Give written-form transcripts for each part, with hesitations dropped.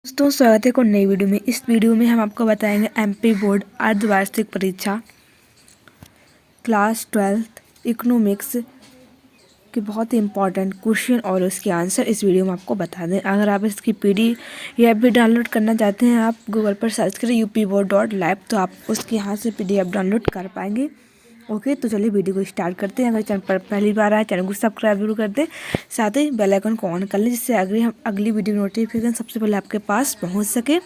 दोस्तों स्वागत है एक और नई वीडियो में। इस वीडियो में हम आपको बताएंगे एमपी बोर्ड अर्धवार्षिक परीक्षा क्लास 12th इकोनॉमिक्स के बहुत ही इंपॉर्टेंट क्वेश्चन और उसके आंसर इस वीडियो में आपको बता दें। अगर आप इसकी PDF भी डाउनलोड करना चाहते हैं, आप गूगल पर सर्च करें upboard.live, तो आप उसके यहाँ से PDF डाउनलोड कर पाएंगे। ओके, तो चलिए वीडियो को स्टार्ट करते हैं। अगर चैनल पर पहली बार आए चैनल को सब्सक्राइब जरूर कर दें, साथ ही बेल आइकन को ऑन कर लें, जिससे अगली वीडियो नोटिफिकेशन सबसे पहले आपके पास पहुंच सके।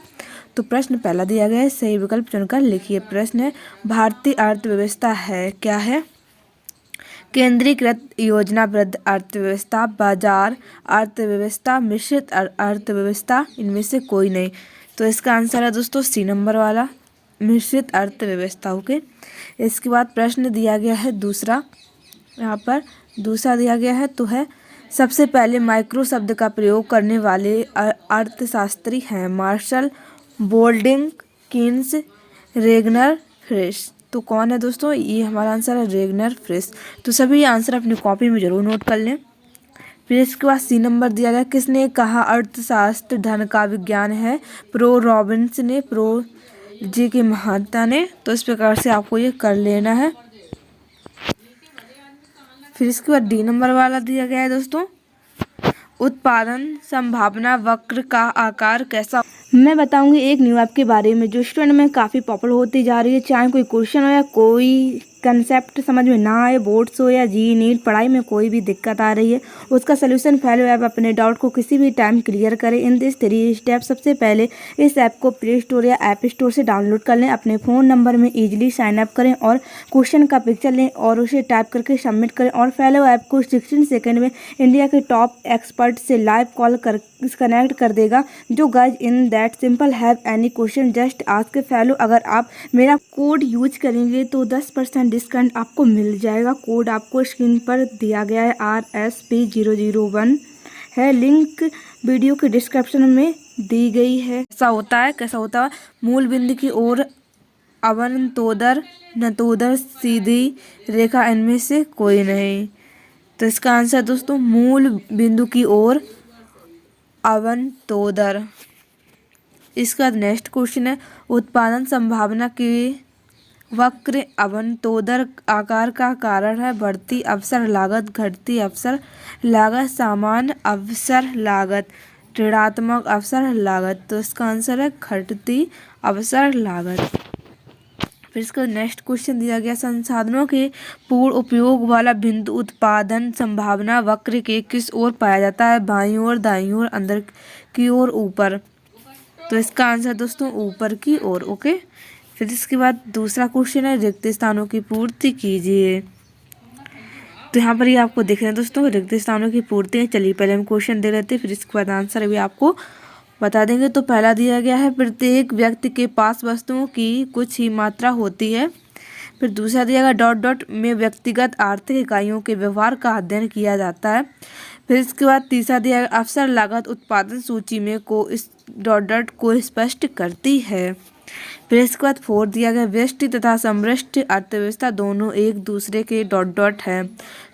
तो प्रश्न पहला दिया गया है, सही विकल्प चुनकर लिखिए। प्रश्न है, भारतीय अर्थव्यवस्था है क्या है? केंद्रीकृत योजनाबद्ध अर्थव्यवस्था, बाजार अर्थव्यवस्था, मिश्रित अर्थव्यवस्था, इनमें से कोई नहीं। तो इसका आंसर है दोस्तों सी नंबर वाला, मिश्रित अर्थव्यवस्था। ओके, इसके बाद प्रश्न दिया गया है दूसरा, यहाँ पर दूसरा दिया गया है तो है, सबसे पहले माइक्रो शब्द का प्रयोग करने वाले अर्थशास्त्री हैं मार्शल, बोल्डिंग, कीन्स, रेगनर, फ्रिश। तो कौन है दोस्तों? ये हमारा आंसर है रेगनर फ्रिश। तो सभी आंसर अपनी कॉपी में जरूर नोट कर लें। फिर इसके बाद सी नंबर दिया गया, किसने कहा अर्थशास्त्र धन का विज्ञान है? प्रो रॉबिन्स ने, प्रो जी के महाता ने। तो इस प्रकार से आपको ये कर लेना है। फिर इसके बाद डी नंबर वाला दिया गया है दोस्तों, उत्पादन संभावना वक्र का आकार कैसा? मैं बताऊंगी एक न्यू ऐप के बारे में जो स्टूडेंट में काफ़ी पॉपुलर होती जा रही है। चाहे कोई क्वेश्चन हो या कोई कंसेप्ट समझ में ना आए, बोर्ड्स हो या जी नीट, पढ़ाई में कोई भी दिक्कत आ रही है, उसका सोल्यूशन फैलो ऐप अपने डाउट को किसी भी टाइम क्लियर करें इन दिस 3 स्टेप। सबसे पहले इस ऐप को प्ले स्टोर या ऐप स्टोर से डाउनलोड कर लें, अपने फ़ोन नंबर में ईजिली साइन अप करें और क्वेश्चन का पिक्चर लें और उसे टाइप करके सबमिट करें। और फैलो ऐप को 16 सेकेंड में इंडिया के टॉप एक्सपर्ट से लाइव कॉल कर कनेक्ट कर देगा। जो guys in that simple have any question just ask fellow. अगर आप मेरा कोड यूज करेंगे तो 10% डिस्काउंट आपको मिल जाएगा। कोड आपको स्क्रीन पर दिया गया है, RSP001 है। लिंक वीडियो के डिस्क्रिप्शन में दी गई है। कैसा होता है? मूल बिंदु की ओर अवंतोदर नतोदर सीधी रेखा, इनमें से कोई नहीं। तो इसका आंसर दोस्तों मूल बिंदु की ओर अवंतोदर। इसका नेक्स्ट क्वेश्चन है, उत्पादन संभावना के वक्र अवंतोदर आकार का कारण है बढ़ती अवसर लागत, घटती अवसर लागत, सामान्य अवसर लागत, ऋणात्मक अवसर लागत। तो इसका आंसर है घटती अवसर लागत। फिर इसका नेक्स्ट क्वेश्चन दिया गया, संसाधनों के पूर्ण उपयोग वाला बिंदु उत्पादन संभावना वक्र के किस ओर पाया जाता है? बाईं ओर, दाईं ओर, अंदर की ओर, ऊपर। तो इसका आंसर दोस्तों ऊपर की ओर। ओके, फिर इसके बाद दूसरा क्वेश्चन है, रिक्त स्थानों की पूर्ति कीजिए। तो यहाँ पर ये आपको दिख रहे हैं दोस्तों रिक्त स्थानों की पूर्ति है। चलिए पहले हम क्वेश्चन दे लेते हैं, फिर इसके बाद आंसर भी आपको बता देंगे। तो पहला दिया गया है, प्रत्येक व्यक्ति के पास वस्तुओं की कुछ ही मात्रा होती है। फिर दूसरा दिया गया, डॉट डॉट में व्यक्तिगत आर्थिक इकाइयों के व्यवहार का अध्ययन किया जाता है। फिर इसके बाद तीसरा दिया गया, अवसर लागत उत्पादन सूची में को इस डॉट डॉट को स्पष्ट करती है। फिर इसके बाद 4 दिया गया, व्यष्टि तथा समष्टि अर्थव्यवस्था दोनों एक दूसरे के डॉट डॉट है।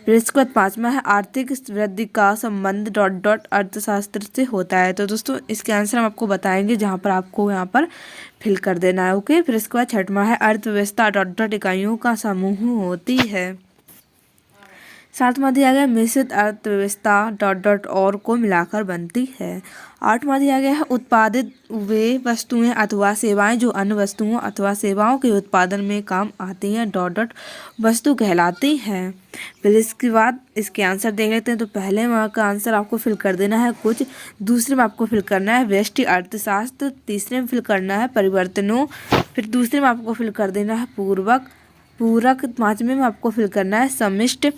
फिर इसके बाद 5वां है, आर्थिक वृद्धि का संबंध डॉट डॉट अर्थशास्त्र से होता है। तो दोस्तों इसके आंसर हम आपको बताएंगे, जहाँ पर आपको यहाँ पर फिल कर देना है। ओके, फिर इसके बाद 6वां है, अर्थव्यवस्था डॉट डॉट इकाइयों का समूह होती है। 7वां दिया गया, मिश्रित अर्थव्यवस्था डॉट डॉट और को मिलाकर बनती है। 8वां दिया गया है, उत्पादित वे वस्तुएं अथवा सेवाएं जो अन्य वस्तुओं अथवा सेवाओं के उत्पादन में काम आती हैं डॉट डॉट वस्तु कहलाती हैं। फिर इसके बाद इसके आंसर देख लेते हैं। तो पहले का आंसर आपको फिल कर देना है कुछ, दूसरे में आपको फिल करना है व्यष्टि अर्थशास्त्र, तीसरे में फिल करना है परिवर्तनों, फिर दूसरे में आपको फिल कर देना है पूरक, 5वें में आपको फिल करना है समिष्ट,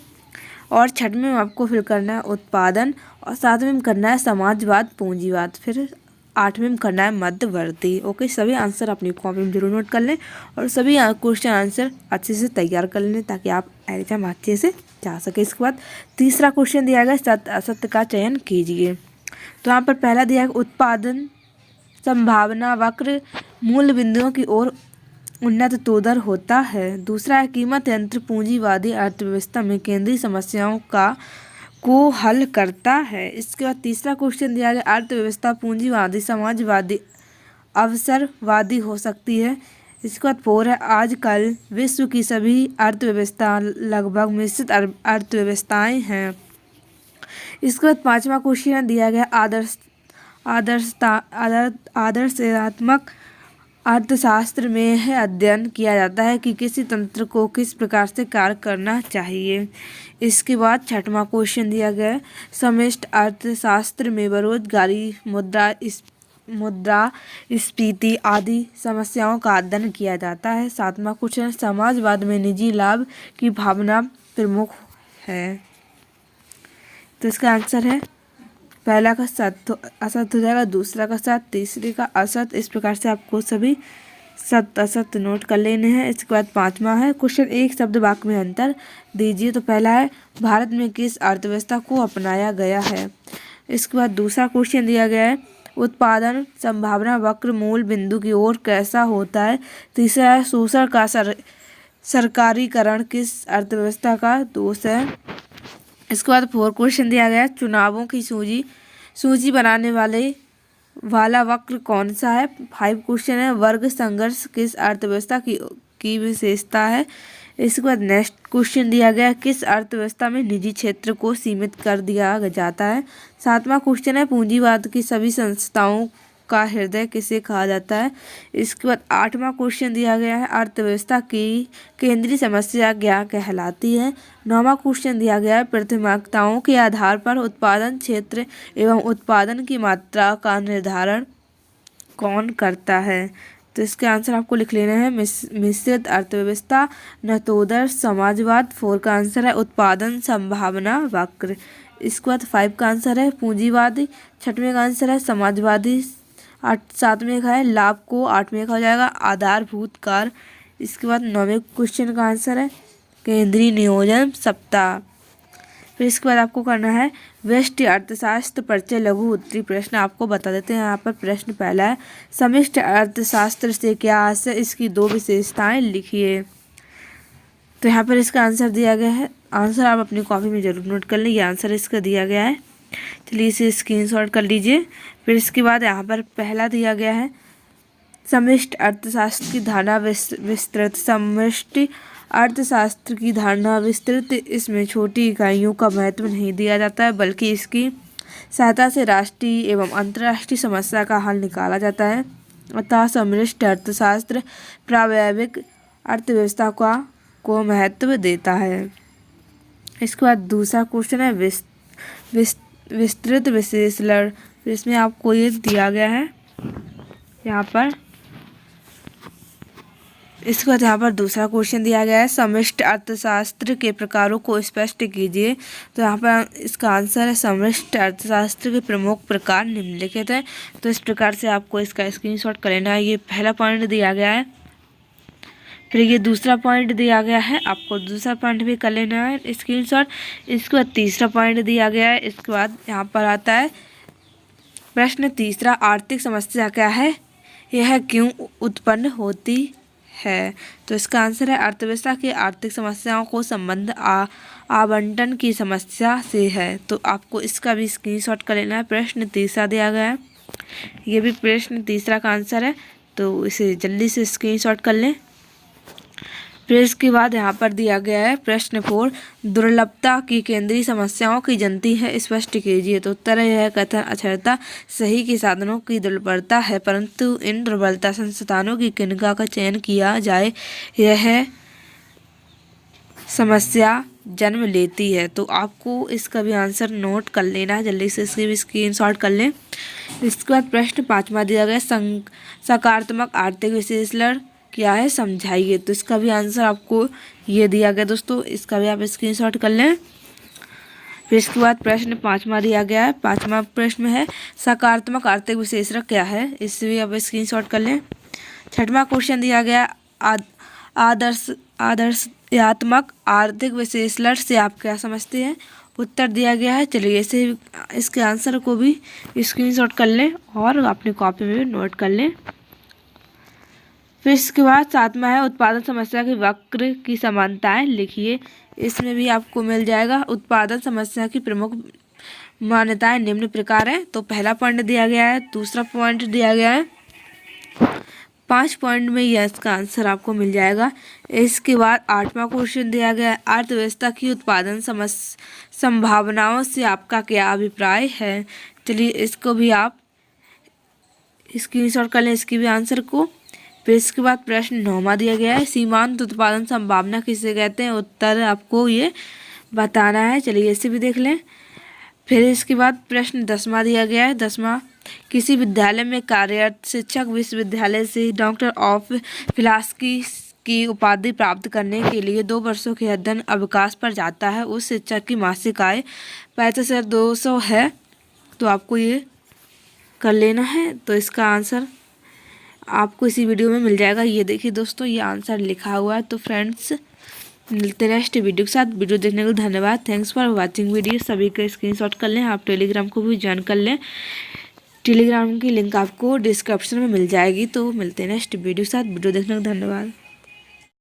और 6वें में आपको फिल करना है उत्पादन, और 7वें में करना है समाजवाद पूंजीवाद, फिर 8वें में करना है मध्यवर्ती। ओके, सभी आंसर अपनी कॉपी में जरूर नोट कर लें और सभी क्वेश्चन आंसर अच्छे से तैयार कर लें ताकि आप एग्जाम अच्छे से जा सके। इसके बाद तीसरा क्वेश्चन दिया गया, सत्य असत्य का चयन कीजिए। तो यहाँ पर पहला दिया गया, उत्पादन संभावना वक्र मूल बिंदुओं की ओर उन्नत तोदर होता है। दूसरा है, कीमत यंत्र पूंजीवादी अर्थव्यवस्था में केंद्रीय समस्याओं का को हल करता है। इसके बाद तीसरा क्वेश्चन दिया गया, अर्थव्यवस्था पूंजीवादी, समाजवादी, अवसरवादी हो सकती है। इसके बाद 4 है, आजकल विश्व की सभी अर्थव्यवस्था लगभग मिश्रित अर्थव्यवस्थाएं हैं। इसके बाद 5वां क्वेश्चन दिया गया, आदर्शात्मक अर्थशास्त्र में यह अध्ययन किया जाता है कि किसी तंत्र को किस प्रकार से कार्य करना चाहिए। इसके बाद 6वां क्वेश्चन दिया गया है, समष्टि अर्थशास्त्र में बेरोजगारी, मुद्रास्फीति आदि समस्याओं का अध्ययन किया जाता है। 7वां क्वेश्चन, समाजवाद में निजी लाभ की भावना प्रमुख है। तो इसका आंसर है पहला का सत्य असत्य हो जाएगा, दूसरा का सत्य, तीसरे का असत्य। इस प्रकार से आपको सभी सत्य असत्य नोट कर लेने हैं। इसके बाद 5वां है, क्वेश्चन एक शब्द वाक्य में अंतर दीजिए। तो पहला है, भारत में किस अर्थव्यवस्था को अपनाया गया है। इसके बाद दूसरा क्वेश्चन दिया गया है, उत्पादन संभावना वक्र मूल बिंदु की ओर कैसा होता है। तीसरा है, शोषण का सरकारीकरण किस अर्थव्यवस्था का दोष है। इसके बाद 4 क्वेश्चन दिया गया, चुनावों की सूची बनाने वाला वक्र कौन सा है। 5 क्वेश्चन है, वर्ग संघर्ष किस अर्थव्यवस्था की विशेषता है। इसके बाद नेक्स्ट क्वेश्चन दिया गया, किस अर्थव्यवस्था में निजी क्षेत्र को सीमित कर दिया जाता है। 7वां क्वेश्चन है, पूंजीवाद की सभी संस्थाओं का हृदय किसे कहा जाता है। इसके बाद 8वां क्वेश्चन दिया गया है, अर्थव्यवस्था की केंद्रीय समस्या क्या कहलाती है। 9वां क्वेश्चन दिया गया है, प्राथमिकताओं के आधार पर उत्पादन क्षेत्र एवं उत्पादन की मात्रा का निर्धारण कौन करता है। तो इसके आंसर आपको लिख लेना है, मिश्रित अर्थव्यवस्था, नतोदर, समाजवाद। 4 का आंसर है उत्पादन संभावना वक्र। इसके बाद 5 का आंसर है पूंजीवादी, 6वें का आंसर है समाजवादी, 7वें का है लाभ को, 8वें का हो जाएगा आधारभूत कार्य। इसके बाद 9वें क्वेश्चन का आंसर है केंद्रीय नियोजन सप्ताह। फिर इसके बाद आपको करना है व्यष्टि अर्थशास्त्र परिचय लघु उत्तरीय प्रश्न। आपको बता देते हैं यहाँ पर प्रश्न पहला है, समष्टि अर्थशास्त्र से क्या आशय, इसकी 2 विशेषताएं लिखिए। तो यहाँ पर इसका आंसर दिया गया है, आंसर आप अपनी कॉपी में जरूर नोट कर लें, ये आंसर इसका दिया गया है। चलिए इसे स्क्रीनशॉट कर लीजिए। फिर इसके बाद यहाँ पर पहला दिया गया है, समष्टि अर्थशास्त्र की धारणा विस्तृत। समष्टि अर्थशास्त्र की धारणा विस्तृत, इसमें छोटी इकाइयों का महत्व नहीं दिया जाता है, बल्कि इसकी सहायता से राष्ट्रीय एवं अंतर्राष्ट्रीय समस्या का हल निकाला जाता है। अतः समष्टि अर्थशास्त्र प्रावैधिक अर्थव्यवस्था को महत्व देता है। इसके बाद दूसरा क्वेश्चन है विस्तृत विश्लेषण। इसमें आपको ये दिया गया है यहाँ पर। इसके बाद यहाँ पर दूसरा क्वेश्चन दिया गया है, समष्टि अर्थशास्त्र के प्रकारों को स्पष्ट कीजिए। तो यहाँ पर इसका आंसर है, समष्टि अर्थशास्त्र के प्रमुख प्रकार निम्नलिखित हैं। तो इस प्रकार से आपको इसका स्क्रीनशॉट कर लेना है। ये पहला पॉइंट दिया गया है, फिर ये दूसरा पॉइंट दिया गया है, आपको दूसरा पॉइंट भी कर लेना है स्क्रीनशॉट। इसके बाद तीसरा पॉइंट दिया गया है। इसके बाद यहाँ पर आता है प्रश्न तीसरा, आर्थिक समस्या क्या है, यह क्यों उत्पन्न होती है। तो इसका आंसर है, अर्थव्यवस्था की आर्थिक समस्याओं को संबंध आवंटन की समस्या से है। तो आपको इसका भी स्क्रीनशॉट कर लेना है। प्रश्न तीसरा दिया गया है, ये भी प्रश्न तीसरा का आंसर है, तो इसे जल्दी से स्क्रीनशॉट कर लें। फिर इसके बाद यहाँ पर दिया गया है प्रश्न 4, दुर्लभता की केंद्रीय समस्याओं की जनती है, स्पष्ट कीजिए। तो उत्तर यह कथन अक्षरता सही के साधनों की दुर्बलता है, परंतु इन दुर्बलता संस्थानों की किनका का चयन किया जाए यह समस्या जन्म लेती है। तो आपको इसका भी आंसर नोट कर लेना है, जल्दी से इसकी भी स्क्रीनशॉट कर लें। इसके बाद प्रश्न 5वां दिया गया, सकारात्मक आर्थिक विश्लेषण क्या है, समझाइए। तो इसका भी आंसर आपको ये दिया गया दोस्तों, इसका भी आप स्क्रीनशॉट कर लें। फिर इसके बाद प्रश्न 5वां दिया गया है, 5वां प्रश्न है, सकारात्मक आर्थिक विश्लेषण क्या है, इससे भी आप स्क्रीनशॉट कर लें। 6वां क्वेश्चन दिया गया, आदर्शात्मक आर्थिक विश्लेषण से आप क्या समझते हैं, उत्तर दिया गया है। चलिए इसे इसके आंसर को भी स्क्रीनशॉट कर लें और अपनी कॉपी में भी नोट कर लें। फिर इसके बाद 7वां है उत्पादन समस्या के वक्र की समानताएं लिखिए। इसमें भी आपको मिल जाएगा। उत्पादन समस्या की प्रमुख मान्यताएं निम्न प्रकार है। तो पहला पॉइंट दिया गया है, दूसरा पॉइंट दिया गया है, 5 पॉइंट में यह इसका आंसर आपको मिल जाएगा। इसके बाद 8वां क्वेश्चन दिया गया है, अर्थव्यवस्था की उत्पादन संभावनाओं से आपका क्या अभिप्राय है। चलिए इसको भी आप स्क्रीनशॉट कर लें, इसकी भी आंसर को। फिर इसके बाद प्रश्न 9वां दिया गया है, सीमांत उत्पादन संभावना किसे कहते हैं। उत्तर आपको ये बताना है। चलिए इसे भी देख लें। फिर इसके बाद प्रश्न 10वां दिया गया है, 10वां, किसी विद्यालय में कार्यरत शिक्षक विश्वविद्यालय से डॉक्टर ऑफ फिलॉसफी की उपाधि प्राप्त करने के लिए 2 वर्षों के अध्ययन अवकाश पर जाता है। उस शिक्षक की मासिक आय 65,200 है। तो आपको ये कर लेना है। तो इसका आंसर आपको इसी वीडियो में मिल जाएगा। ये देखिए दोस्तों, ये आंसर लिखा हुआ है। तो फ्रेंड्स मिलते हैं नेक्स्ट वीडियो के साथ। वीडियो देखने के लिए धन्यवाद। Thanks for watching video. सभी का स्क्रीनशॉट कर लें। आप टेलीग्राम को भी ज्वाइन कर लें। टेलीग्राम की लिंक आपको डिस्क्रिप्शन में मिल जाएगी। तो मिलते हैं नेक्स्ट वीडियो के साथ। वीडियो देखने के लिए धन्यवाद।